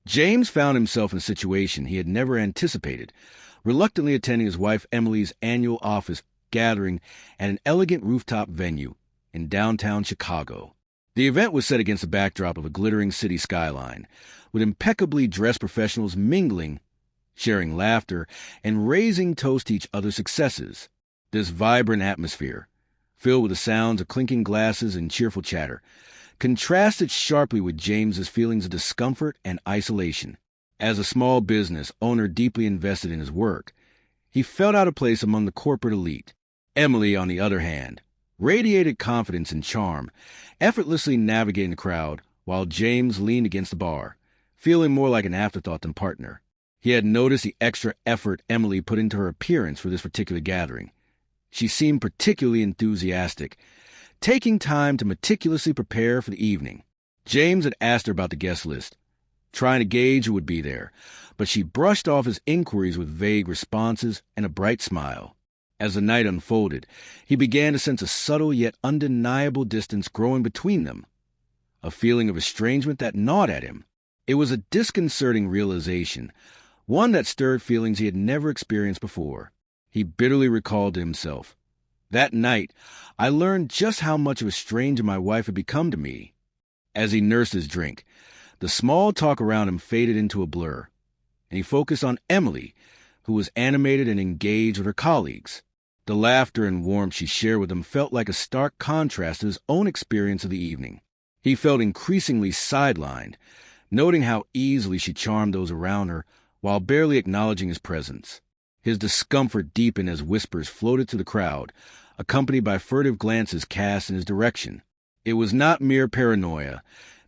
James found himself in a situation he had never anticipated, reluctantly attending his wife Emily's annual office gathering at an elegant rooftop venue in downtown Chicago. The event was set against the backdrop of a glittering city skyline, with impeccably dressed professionals mingling, sharing laughter, and raising toasts to each other's successes. This vibrant atmosphere, filled with the sounds of clinking glasses and cheerful chatter, contrasted sharply with James's feelings of discomfort and isolation. As a small business owner deeply invested in his work, he felt out of place among the corporate elite. Emily, on the other hand, radiated confidence and charm, effortlessly navigating the crowd, while James leaned against the bar, feeling more like an afterthought than partner. He had noticed the extra effort Emily put into her appearance for this particular gathering. She seemed particularly enthusiastic, taking time to meticulously prepare for the evening. James had asked her about the guest list, trying to gauge who would be there, but she brushed off his inquiries with vague responses and a bright smile. As the night unfolded, he began to sense a subtle yet undeniable distance growing between them, a feeling of estrangement that gnawed at him. It was a disconcerting realization, one that stirred feelings he had never experienced before. He bitterly recalled to himself, "That night, I learned just how much of a stranger my wife had become to me." As he nursed his drink, the small talk around him faded into a blur, and he focused on Emily, who was animated and engaged with her colleagues. The laughter and warmth she shared with him felt like a stark contrast to his own experience of the evening. He felt increasingly sidelined, noting how easily she charmed those around her while barely acknowledging his presence. His discomfort deepened as whispers floated to the crowd, accompanied by furtive glances cast in his direction. It was not mere paranoia.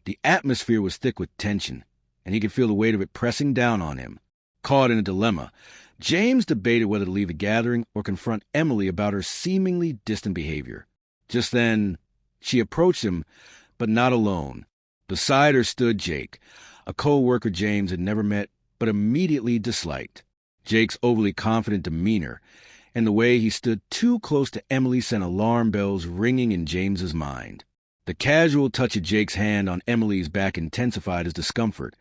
The atmosphere was thick with tension, and he could feel the weight of it pressing down on him. Caught in a dilemma, James debated whether to leave the gathering or confront Emily about her seemingly distant behavior. Just then, she approached him, but not alone. Beside her stood Jake, a coworker James had never met but immediately disliked. Jake's overly confident demeanor and the way he stood too close to Emily sent alarm bells ringing in James's mind. The casual touch of Jake's hand on Emily's back intensified his discomfort,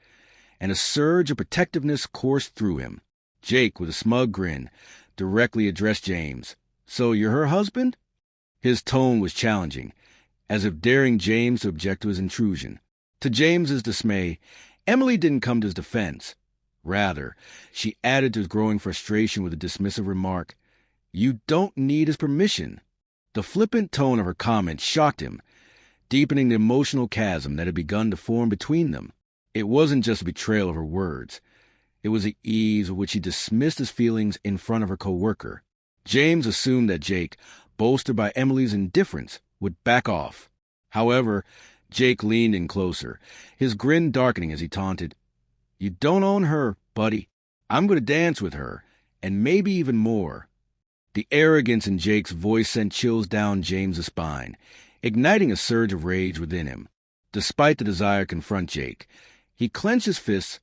and a surge of protectiveness coursed through him. Jake, with a smug grin, directly addressed James. "So you're her husband?" His tone was challenging, as if daring James to object to his intrusion. To James's dismay, Emily didn't come to his defense. Rather, she added to his growing frustration with a dismissive remark, "You don't need his permission." The flippant tone of her comment shocked him, deepening the emotional chasm that had begun to form between them. It wasn't just a betrayal of her words. It was the ease with which she dismissed his feelings in front of her coworker. James assumed that Jake, bolstered by Emily's indifference, would back off. However, Jake leaned in closer, his grin darkening as he taunted, "You don't own her, buddy. I'm going to dance with her, and maybe even more." The arrogance in Jake's voice sent chills down James's spine, igniting a surge of rage within him. Despite the desire to confront Jake, he clenched his fists,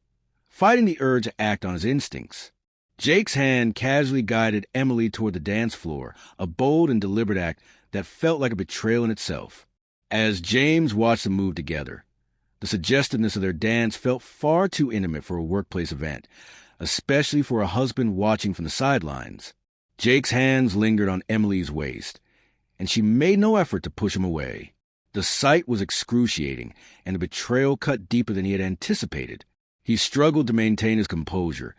fighting the urge to act on his instincts. Jake's hand casually guided Emily toward the dance floor, a bold and deliberate act that felt like a betrayal in itself. As James watched them move together, the suggestiveness of their dance felt far too intimate for a workplace event, especially for a husband watching from the sidelines. Jake's hands lingered on Emily's waist, and she made no effort to push him away. The sight was excruciating, and the betrayal cut deeper than he had anticipated. He struggled to maintain his composure,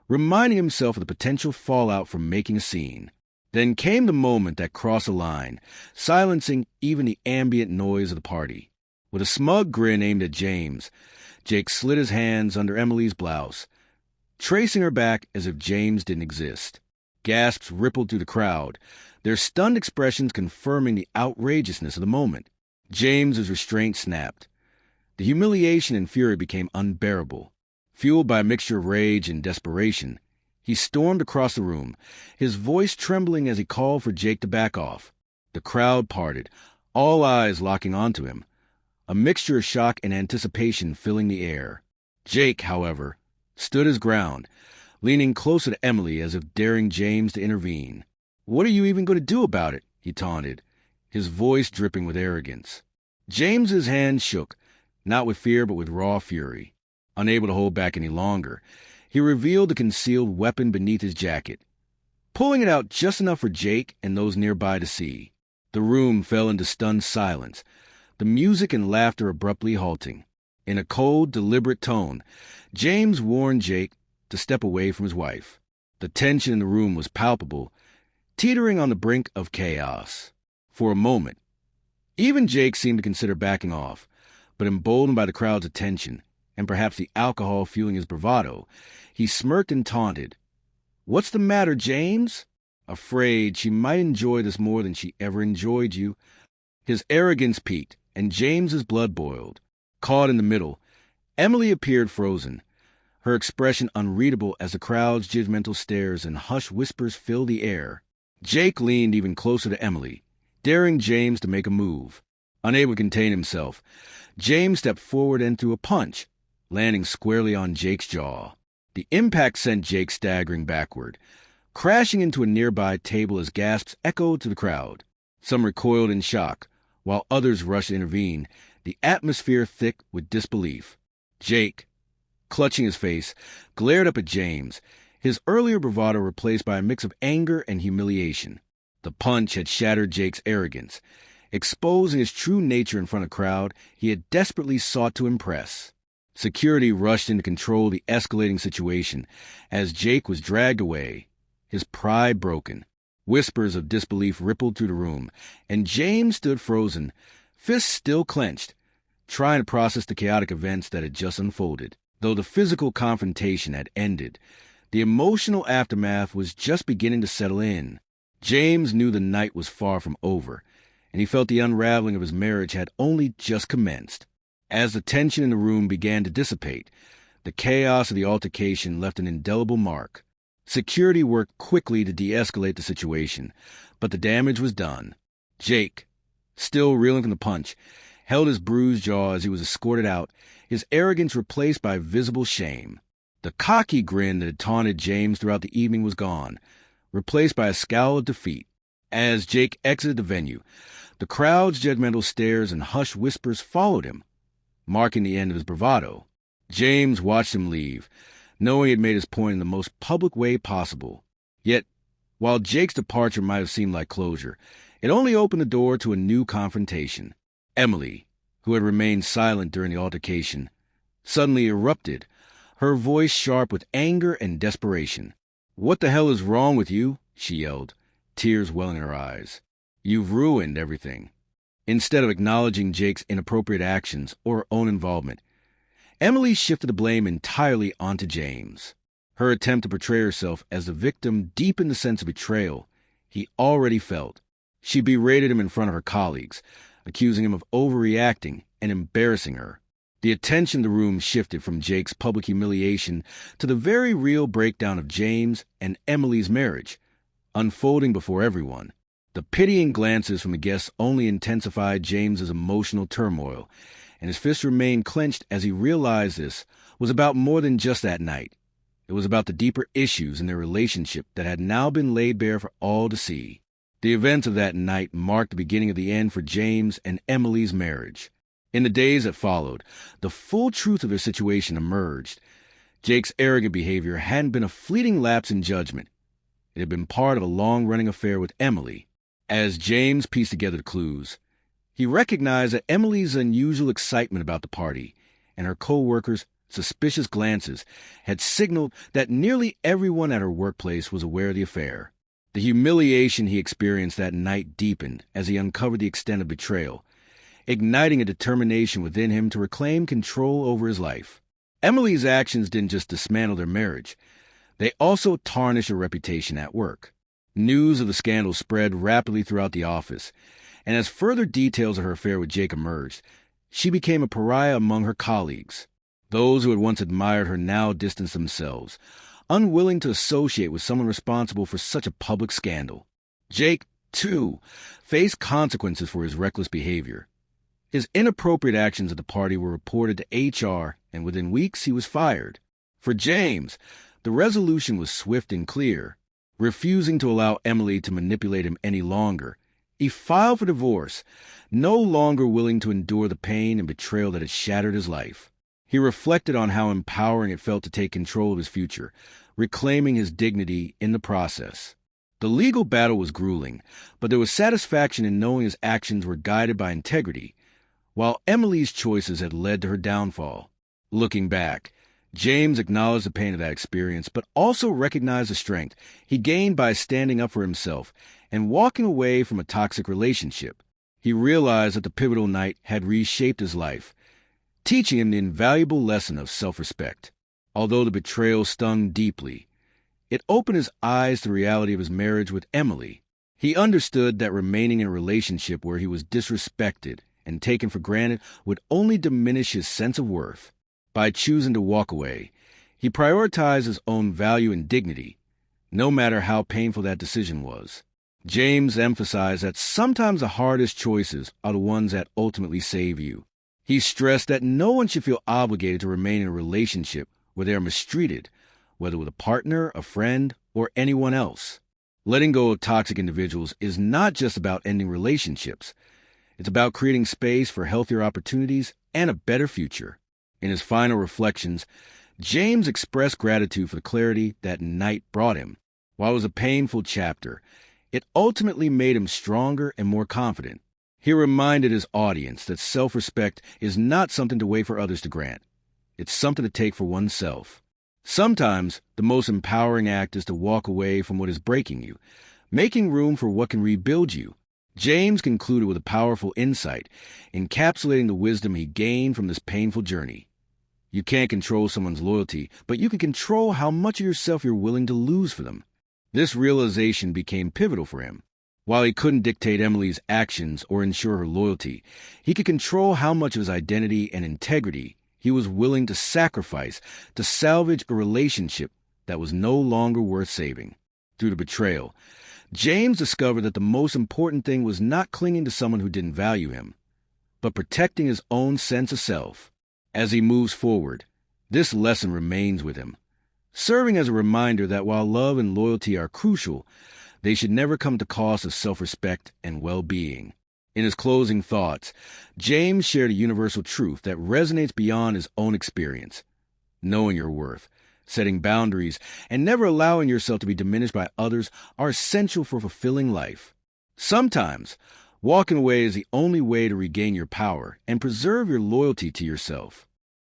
reminding himself of the potential fallout from making a scene. Then came the moment that crossed a line, silencing even the ambient noise of the party. With a smug grin aimed at James, Jake slid his hands under Emily's blouse, tracing her back as if James didn't exist. Gasps rippled through the crowd, their stunned expressions confirming the outrageousness of the moment. James's restraint snapped. The humiliation and fury became unbearable. Fueled by a mixture of rage and desperation, he stormed across the room, his voice trembling as he called for Jake to back off. The crowd parted, all eyes locking onto him, a mixture of shock and anticipation filling the air. Jake, however, stood his ground, leaning closer to Emily as if daring James to intervene. "What are you even going to do about it?" he taunted, his voice dripping with arrogance. James's hand shook, not with fear but with raw fury. Unable to hold back any longer, he revealed the concealed weapon beneath his jacket, pulling it out just enough for Jake and those nearby to see. The room fell into stunned silence, the music and laughter abruptly halting. In a cold, deliberate tone, James warned Jake to step away from his wife. The tension in the room was palpable, teetering on the brink of chaos. For a moment, even Jake seemed to consider backing off, but emboldened by the crowd's attention, and perhaps the alcohol fueling his bravado, he smirked and taunted. "What's the matter, James?" Afraid she might enjoy this more than she ever enjoyed you. His arrogance peaked, and James's blood boiled. Caught in the middle, Emily appeared frozen, her expression unreadable as the crowd's judgmental stares and hushed whispers filled the air. Jake leaned even closer to Emily, daring James to make a move. Unable to contain himself, James stepped forward and threw a punch, landing squarely on Jake's jaw. The impact sent Jake staggering backward, crashing into a nearby table as gasps echoed to the crowd. Some recoiled in shock, while others rushed to intervene, the atmosphere thick with disbelief. Jake, clutching his face, glared up at James, his earlier bravado replaced by a mix of anger and humiliation. The punch had shattered Jake's arrogance, exposing his true nature in front of a crowd he had desperately sought to impress. Security rushed in to control the escalating situation as Jake was dragged away, his pride broken. Whispers of disbelief rippled through the room, and James stood frozen, fists still clenched, trying to process the chaotic events that had just unfolded. Though the physical confrontation had ended, the emotional aftermath was just beginning to settle in. James knew the night was far from over, and he felt the unraveling of his marriage had only just commenced. As the tension in the room began to dissipate, the chaos of the altercation left an indelible mark. Security worked quickly to de-escalate the situation, but the damage was done. Jake, still reeling from the punch, held his bruised jaw as he was escorted out, his arrogance replaced by visible shame. The cocky grin that had taunted James throughout the evening was gone, replaced by a scowl of defeat. As Jake exited the venue, the crowd's judgmental stares and hushed whispers followed him, marking the end of his bravado. James watched him leave, knowing he had made his point in the most public way possible. Yet, while Jake's departure might have seemed like closure, it only opened the door to a new confrontation. Emily, who had remained silent during the altercation, suddenly erupted, her voice sharp with anger and desperation. "What the hell is wrong with you?" she yelled, tears welling in her eyes. "You've ruined everything." Instead of acknowledging Jake's inappropriate actions or her own involvement, Emily shifted the blame entirely onto James. Her attempt to portray herself as the victim deepened the sense of betrayal he already felt. She berated him in front of her colleagues, accusing him of overreacting and embarrassing her. The attention in the room shifted from Jake's public humiliation to the very real breakdown of James and Emily's marriage, unfolding before everyone. The pitying glances from the guests only intensified James's emotional turmoil, and his fists remained clenched as he realized this was about more than just that night. It was about the deeper issues in their relationship that had now been laid bare for all to see. The events of that night marked the beginning of the end for James and Emily's marriage. In the days that followed, the full truth of their situation emerged. Jake's arrogant behavior hadn't been a fleeting lapse in judgment. It had been part of a long-running affair with Emily. As James pieced together the clues, he recognized that Emily's unusual excitement about the party and her co-workers' suspicious glances had signaled that nearly everyone at her workplace was aware of the affair. The humiliation he experienced that night deepened as he uncovered the extent of betrayal, igniting a determination within him to reclaim control over his life. Emily's actions didn't just dismantle their marriage, they also tarnished her reputation at work. News of the scandal spread rapidly throughout the office, and as further details of her affair with Jake emerged, she became a pariah among her colleagues. Those who had once admired her now distanced themselves, unwilling to associate with someone responsible for such a public scandal. Jake, too, faced consequences for his reckless behavior. His inappropriate actions at the party were reported to HR, and within weeks he was fired. For James, the resolution was swift and clear. Refusing to allow Emily to manipulate him any longer, he filed for divorce, no longer willing to endure the pain and betrayal that had shattered his life. He reflected on how empowering it felt to take control of his future, reclaiming his dignity in the process. The legal battle was grueling, but there was satisfaction in knowing his actions were guided by integrity, while Emily's choices had led to her downfall. Looking back, James acknowledged the pain of that experience, but also recognized the strength he gained by standing up for himself and walking away from a toxic relationship. He realized that the pivotal night had reshaped his life, teaching him the invaluable lesson of self-respect. Although the betrayal stung deeply, it opened his eyes to the reality of his marriage with Emily. He understood that remaining in a relationship where he was disrespected and taken for granted would only diminish his sense of worth. By choosing to walk away, he prioritized his own value and dignity, no matter how painful that decision was. James emphasized that sometimes the hardest choices are the ones that ultimately save you. He stressed that no one should feel obligated to remain in a relationship where they are mistreated, whether with a partner, a friend, or anyone else. Letting go of toxic individuals is not just about ending relationships. It's about creating space for healthier opportunities and a better future. In his final reflections, James expressed gratitude for the clarity that night brought him. While it was a painful chapter, it ultimately made him stronger and more confident. He reminded his audience that self-respect is not something to wait for others to grant. It's something to take for oneself. Sometimes, the most empowering act is to walk away from what is breaking you, making room for what can rebuild you. James concluded with a powerful insight, encapsulating the wisdom he gained from this painful journey. You can't control someone's loyalty, but you can control how much of yourself you're willing to lose for them. This realization became pivotal for him. While he couldn't dictate Emily's actions or ensure her loyalty, he could control how much of his identity and integrity he was willing to sacrifice to salvage a relationship that was no longer worth saving. Through the betrayal, James discovered that the most important thing was not clinging to someone who didn't value him, but protecting his own sense of self. As he moves forward, this lesson remains with him, serving as a reminder that while love and loyalty are crucial, they should never come at the cost of self-respect and well-being. In his closing thoughts, James shared a universal truth that resonates beyond his own experience. Knowing your worth, setting boundaries, and never allowing yourself to be diminished by others are essential for fulfilling life. Sometimes, walking away is the only way to regain your power and preserve your loyalty to yourself.